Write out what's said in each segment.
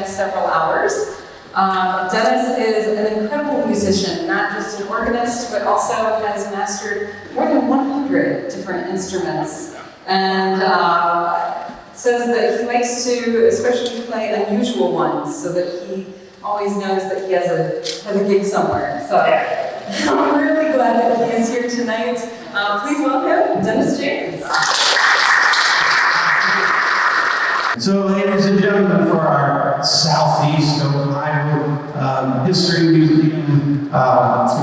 next several hours. Dennis is an incredible musician, not just an organist, but also has mastered more than 100 different instruments. And says that he likes to especially play unusual ones so that he always knows that he has a gig somewhere. So I'm really glad that he is here tonight. Please welcome Dennis James. So, ladies and gentlemen, for our Southeast Ohio History Museum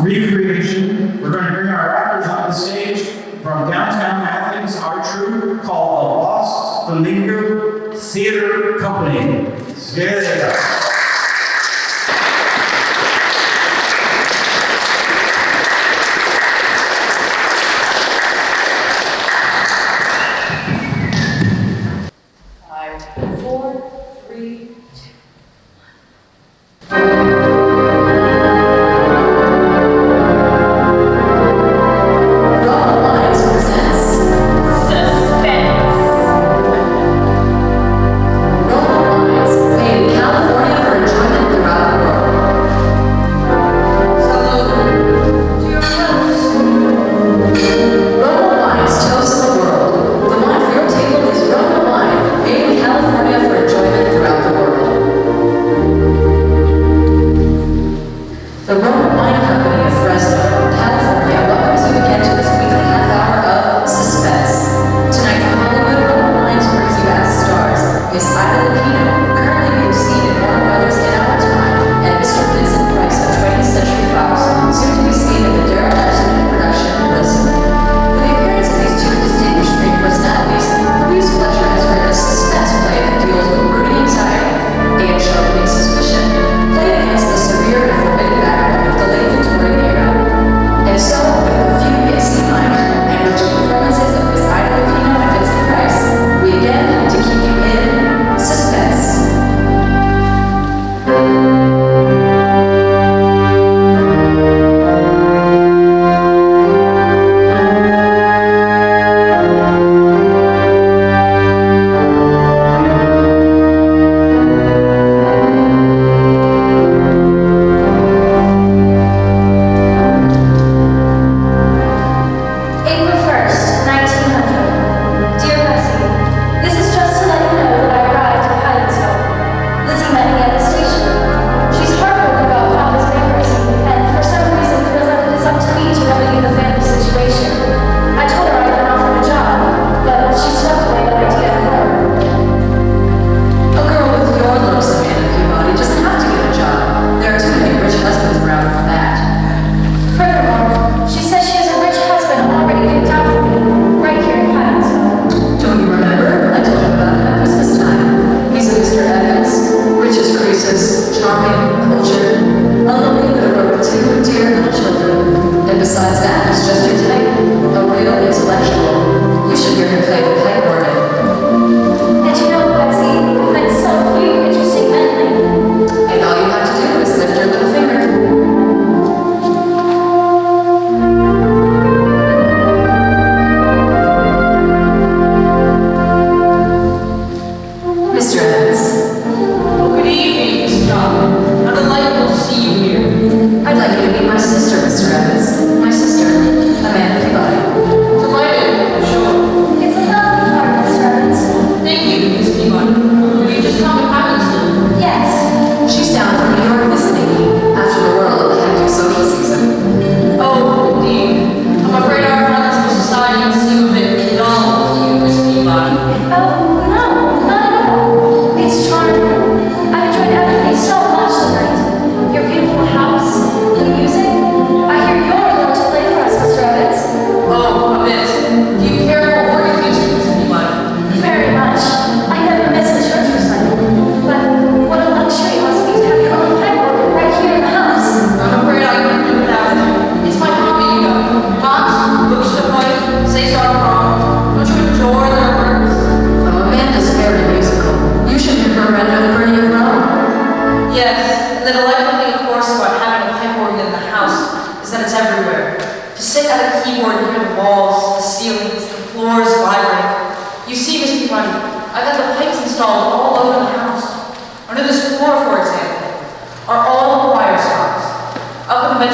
recreation, we're going to bring our actors on the stage from downtown Athens, our troupe called the Lost Flamingo Theater Company. Here they go. California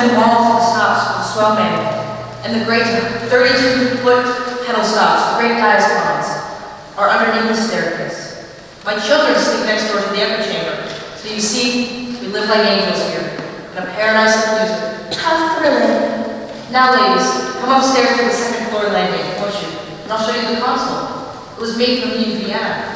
cement walls and stops with the swell manual, and the great 32-foot pedal stops, the great diaphragms, are underneath the staircase. My children sleep next door to the echo chamber, so you see, we live like angels here, in a paradise of music. How thrilling. Now, ladies, come upstairs to the second floor landing, won't you? And I'll show you the console. It was made for me in Vienna.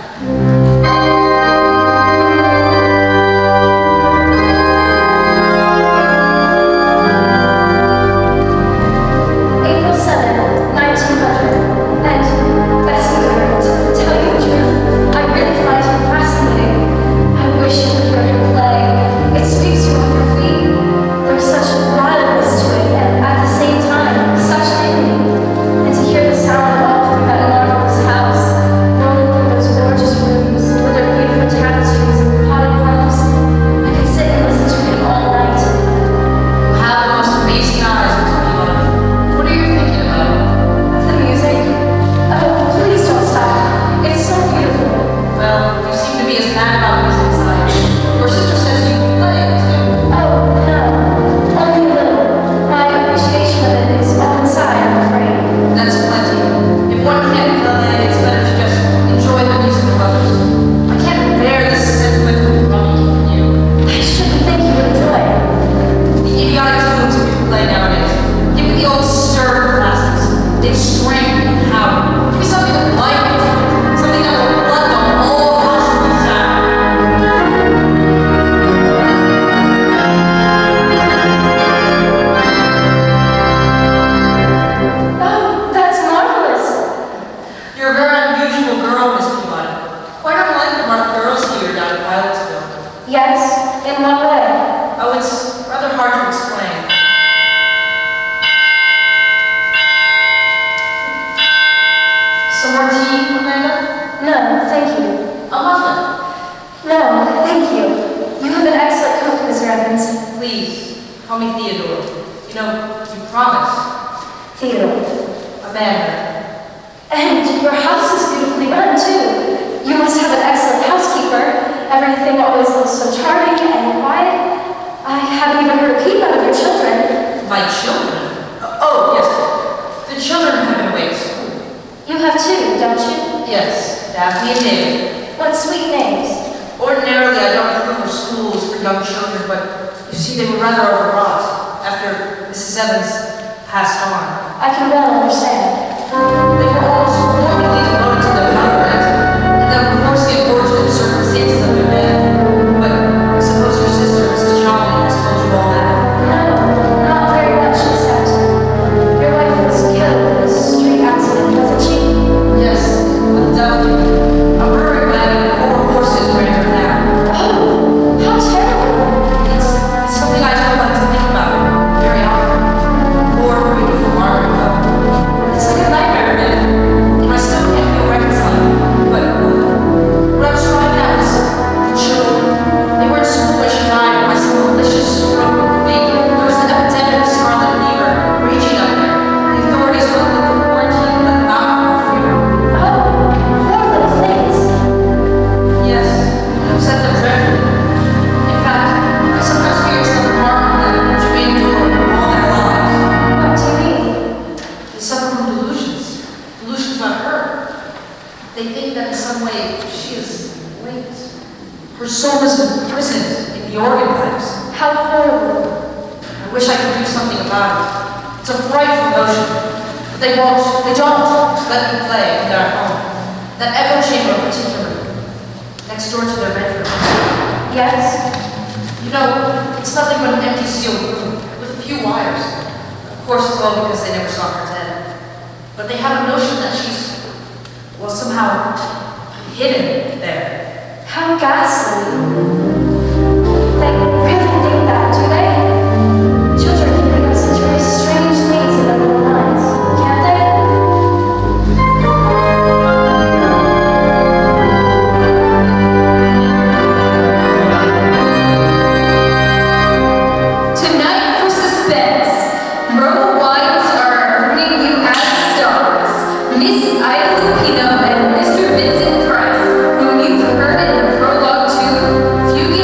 Fugue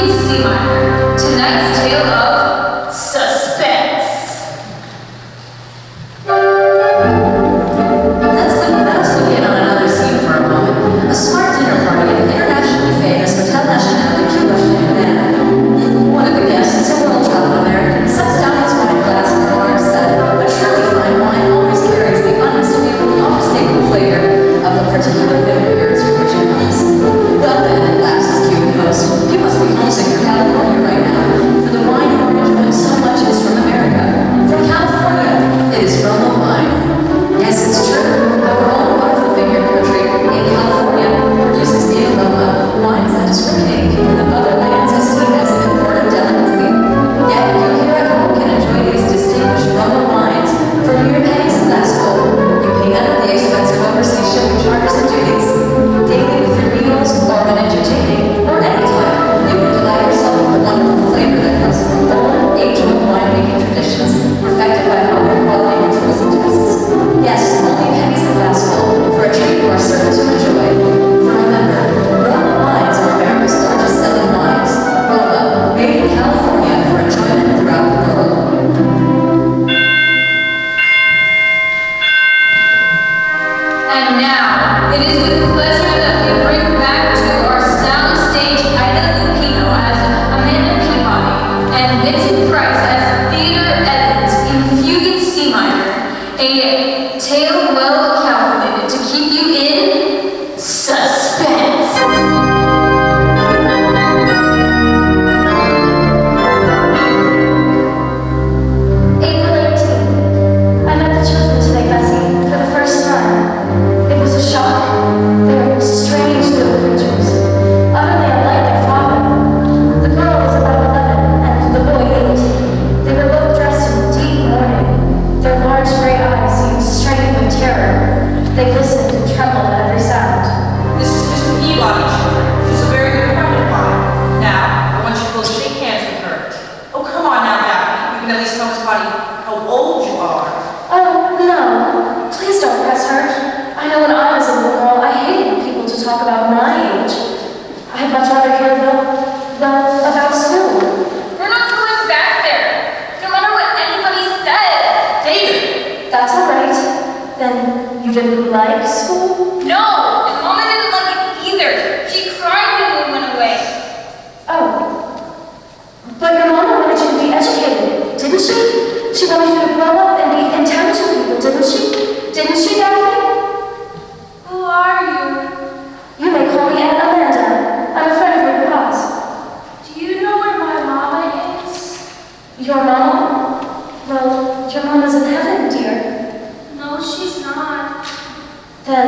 like school? No, and Mama didn't like it either. She cried when we went away. Oh. But your mama wanted you to be educated, didn't she? She wanted you to grow up and be intelligent people, didn't she? Didn't she, Daphne? Who are you? You may call me Aunt Amanda. I'm a friend of your papa's. Do you know where my mama is? Your mama? Well, your mama's in heaven, dear. No, she's not. Then,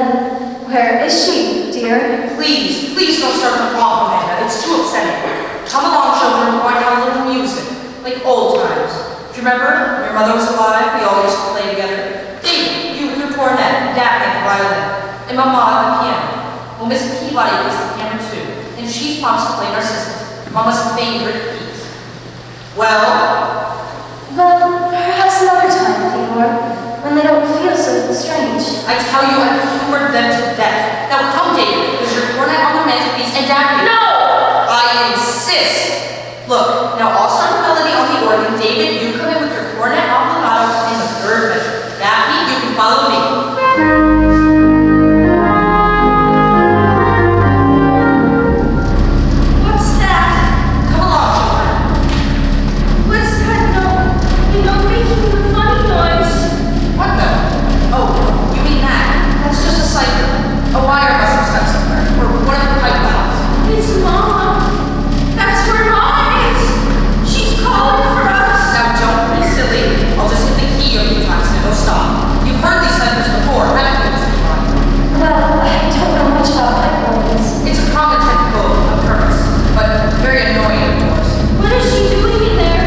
where is she, dear? Please don't start to cough, Amanda. It's too upsetting. Come along, children. We're going to have a little music, like old times. Do you remember when your mother was alive? We all used to play together. David, you with your cornet, and Daphne the violin, and Mama on the piano. Well, Miss Peabody plays the piano too, and she's promised to play Narcissus, Mama's favorite piece. Well, Perhaps another time, Theodore, when they don't feel so strange. I tell you, I've humored them to death. Now come, David, there's your cornet on the mantelpiece, and Daphne. No! I insist. Look, now I'll start the melody on the organ. David, you come in with your cornet obligato in the third measure. Daphne, you can follow me. What's that? Come along, children. What's that note? You know, making the funny noise. What note? Oh, you mean that? That's just a cipher. A wire must have stuck somewhere. Or one of the pipe valves. It's Mama. That's where Mama is. She's calling for us. Now don't be silly. I'll just hit the key a few times and it'll stop. You've heard these ciphers before, haven't you, Miss Peabody? Well, I don't know much about pipe organs. It's a common technical occurrence, but very annoying, of course. What is she doing in there?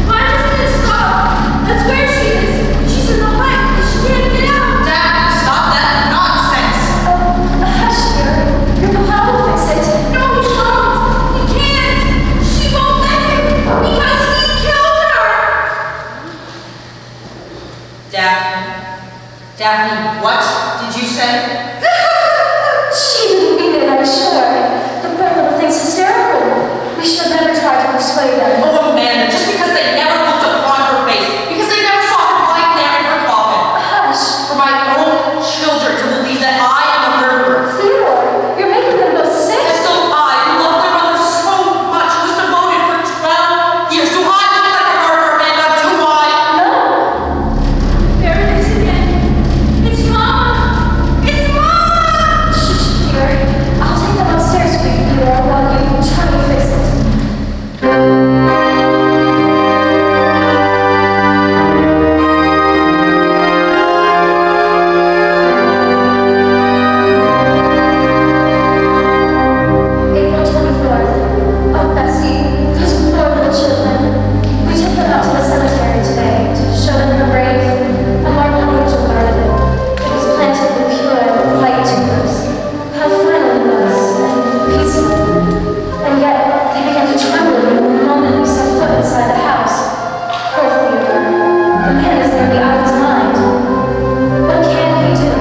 Why doesn't it stop? That's where she is. She's in the pipe. She can't get out. Daphne, stop that nonsense! Hush, dear. Your papa will fix it. No, he won't. He can't. She won't let him because he killed her. Daphne, what did you say? She didn't mean it, I'm sure. The poor little thing's hysterical. We should have never tried to persuade them. Oh, Amanda, just because they never looked upon her face, because they never saw her lying there in her coffin. Hush. For my own children to believe that I am a murderer. Theodore, you're making them both sick. As though I, who loved their mother so much, who was devoted for 12 years, do I look like a murderer, Amanda? Do I? No. There it is again. It's Mama. It's Mama. Shh, dear. I'll take them upstairs for you, Theodore, while you try to fix it. April 24th. Oh, Bessie, those poor little children. We took them out to the cemetery today to show them her grave. A marble angel guarded it. It was planted with pure, white tulip. How final it was, and peaceful. And yet, they began to tremble the moment we set foot inside the house. Poor Theodore. The man is nearly out of his mind. What can he do?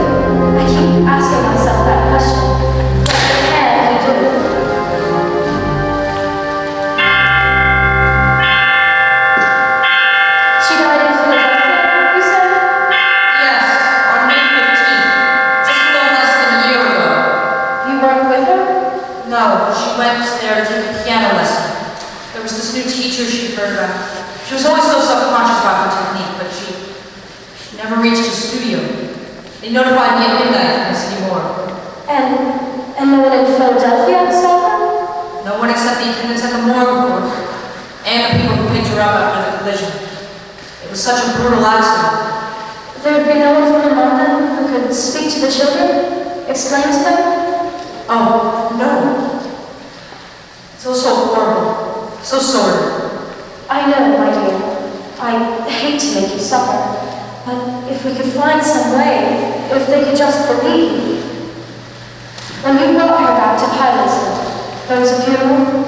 I keep asking myself that question. What can he do? She died in Philadelphia, you said? Yes, on May 15th, just a little less than a year ago. You weren't with her? No, she went there to take a piano lesson. There was this new teacher she heard about. She was always so self-conscious about her technique, but she never reached a studio. They notified me at midnight from the city morgue. And no one in Philadelphia saw her? No one except the attendants at the morgue, of course, and the people who picked her up after the collision. It was such a brutal accident. There would be no one from among them who could speak to the children? Explain to them? Oh, no. It's all so horrible, so sordid. I know, my dear. I hate to make you suffer. But if we could find some way, if they could just believe. When you brought her back to Pilotsville, there was a funeral?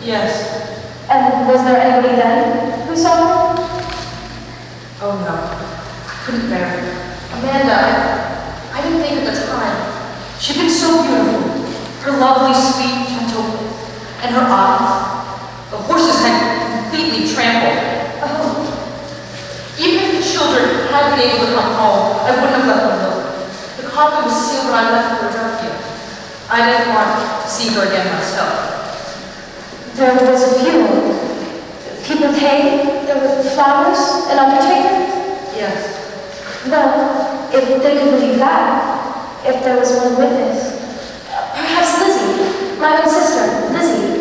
Yes. And was there anybody then who saw her? Oh no, I couldn't bear it. Amanda, I didn't think at the time. She'd been so beautiful. Her lovely, sweet, gentle face, and her eyes. The horses had completely trampled. Oh, Even if the children had been able to come home, I wouldn't have let them know. The copy was sealed when I left Philadelphia. I didn't want to see her again myself. There was a funeral. People came, there were flowers, an undertaker. Yes. Well, if they could believe that, if there was one witness. Perhaps Lizzie, my own sister, Lizzie.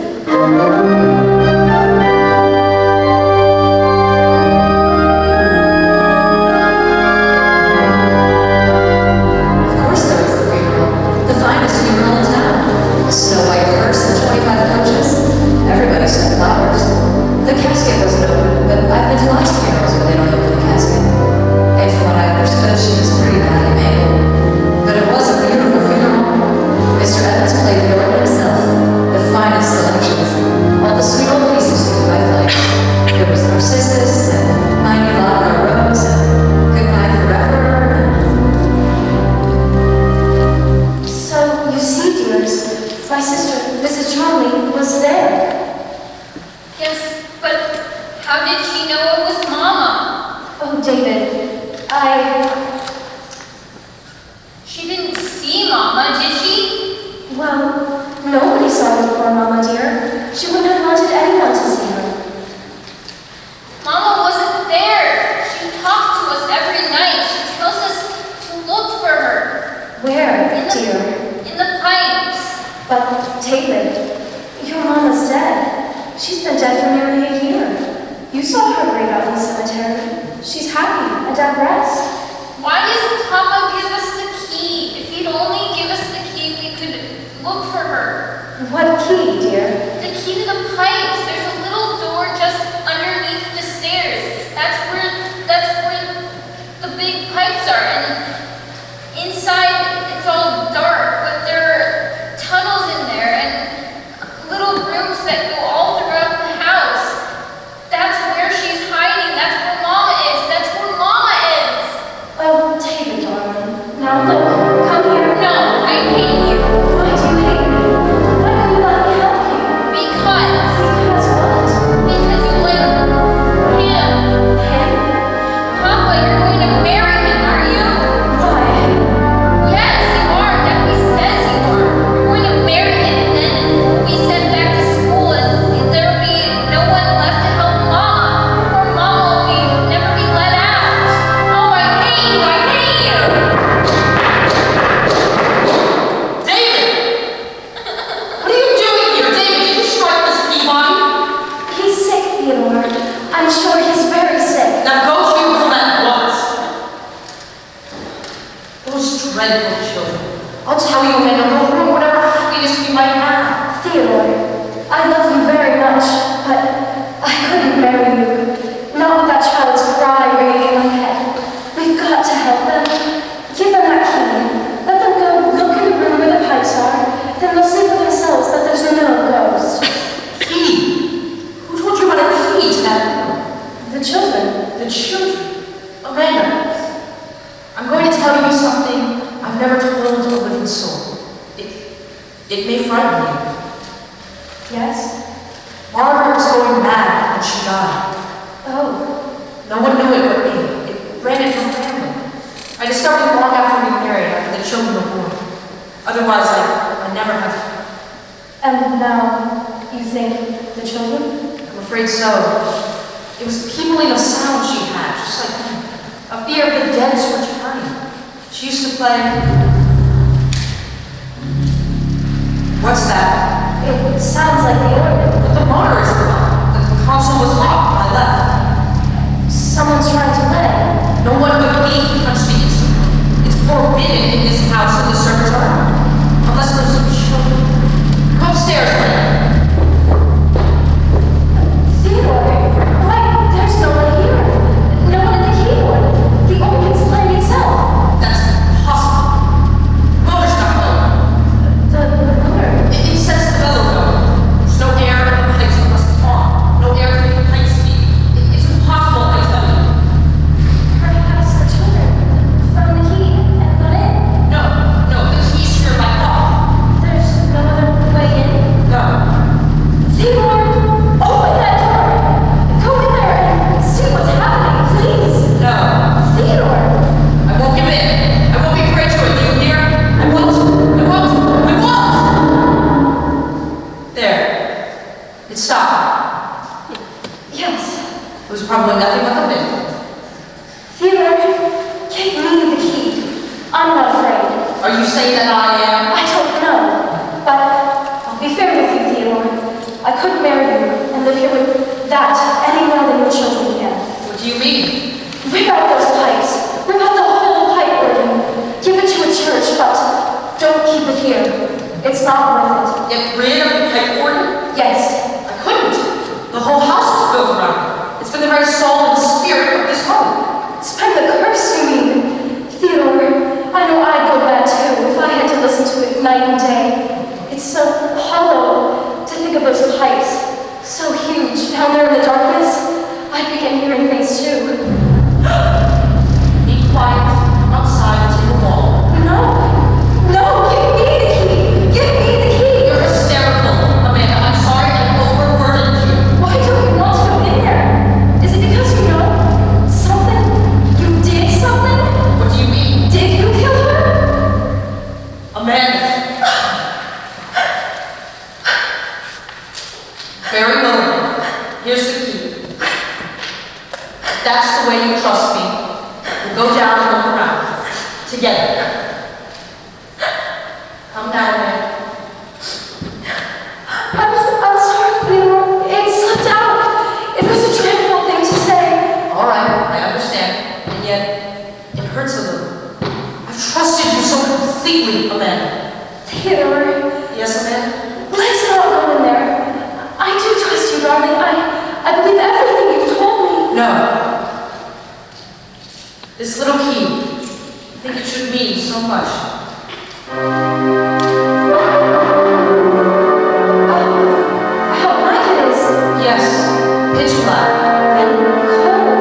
It sets the bellow going. There's no air in the pipes, it must was probably nothing but the wind. Theodore, give me the key. I'm not afraid. Are you saying that I am? I don't know, but I'll be fair with you, Theodore. I couldn't marry you and live here with that any more than your children can. What do you mean? Rip out those pipes. Rip out the whole pipe organ. Give it to a church, but don't keep it here. It's not worth Get rid of the pipe organ? it. Yes. I couldn't. The whole house was built around it. It's been the very soul and spirit of this home. Spend the curse, you mean? Theodore, I know I'd go mad too if I had to listen to it night and day. It's so hollow to think of those pipes. So huge down there in the darkness. I'd begin hearing things too. Be quiet. Outside to the wall. No! No! Give me the key! Give me the key! You're hysterical, Amanda. I'm sorry I overburdened you. Why don't you want to go in there? Is it because you know something? You did something? What do you mean? Did you kill her? Amanda. Very well. Here's the key. If that's the way you trust me, we'll go down and look around. Together. Come down, Amanda. I'm sorry, Theodore. It slipped out. It was a dreadful thing to say. All right, I understand. And yet, it hurts a little. I've trusted you so completely, Amanda. Theodore, Yes, Amanda? let's not go in there. I do trust you, darling. I believe everything you've told me. No. This little key, I think it should mean so much. How black it is. Yes, pitch black. And cold.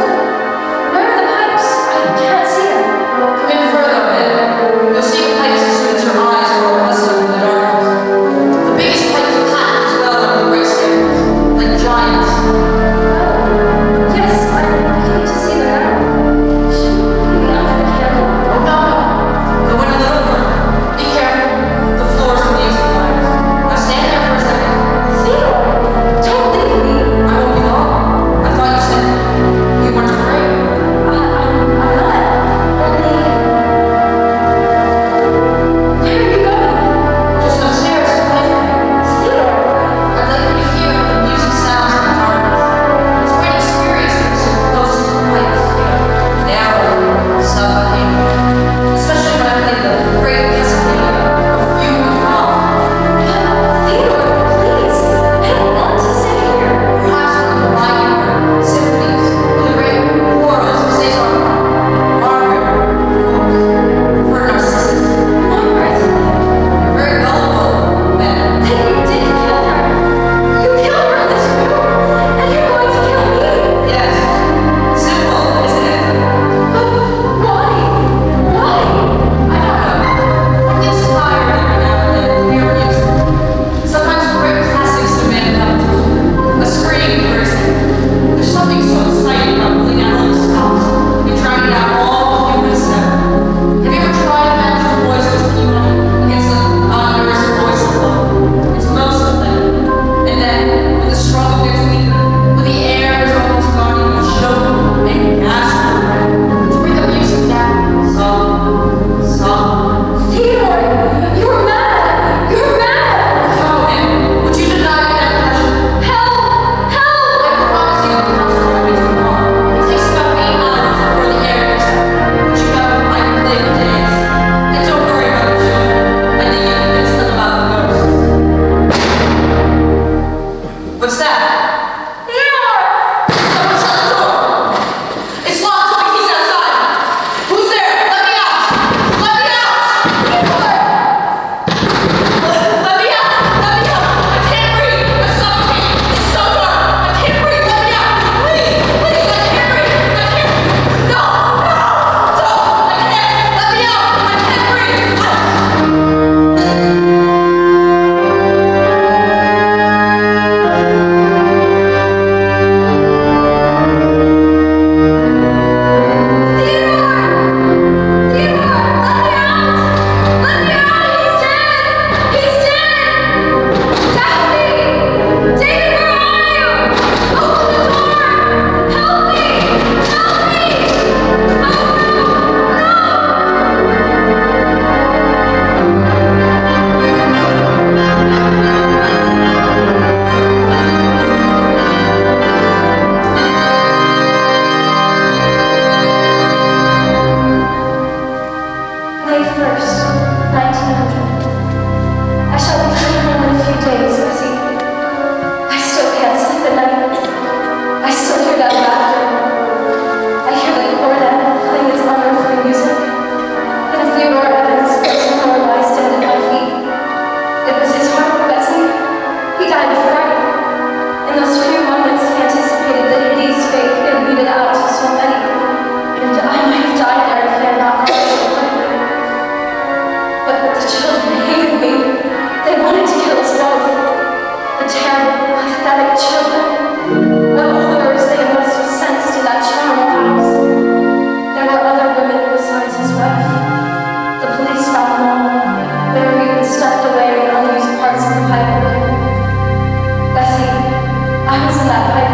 Where are the pipes? I can't see them. Come in further, Amanda. You'll see the pipes as soon as your eyes are accustomed to the darkness. The biggest pipes are packed as well on the great stairs, like giants. Oh, yes, I'm beginning to see them now. Should we be under the candle? Oh, no, no. Go in a little further. Be careful. The floor's the music lines. Now stand there for a second. Theodore, don't leave me. I won't be long. I thought you said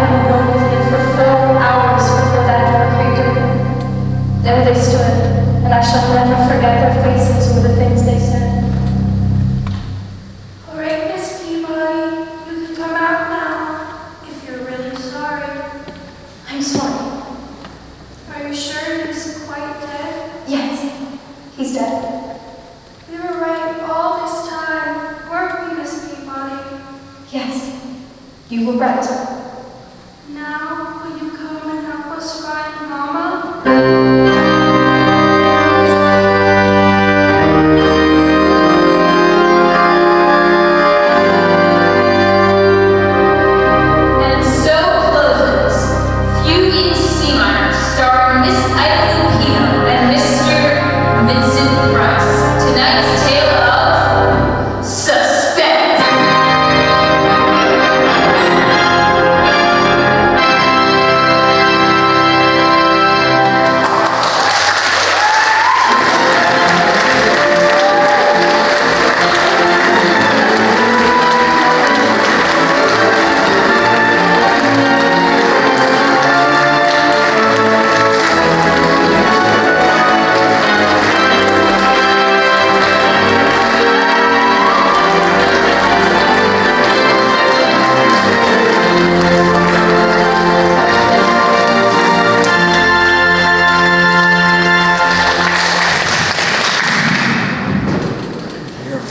having a word with him for 4 hours before that door creaked open. There they stood, and I shall never forget their faces or the things they said. All right, Miss Peabody, you can come out now if you're really sorry. I'm sorry. Are you sure he's quite dead? Yes, he's dead. We were right all this time, weren't we, Miss Peabody? Yes, you were right. Now, will you come and help us find Mama? And so closes Fugue in C minor, starring Miss Ida Lupino and Mr. Vincent Price. Tonight's tale of suspense.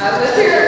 Let's hear it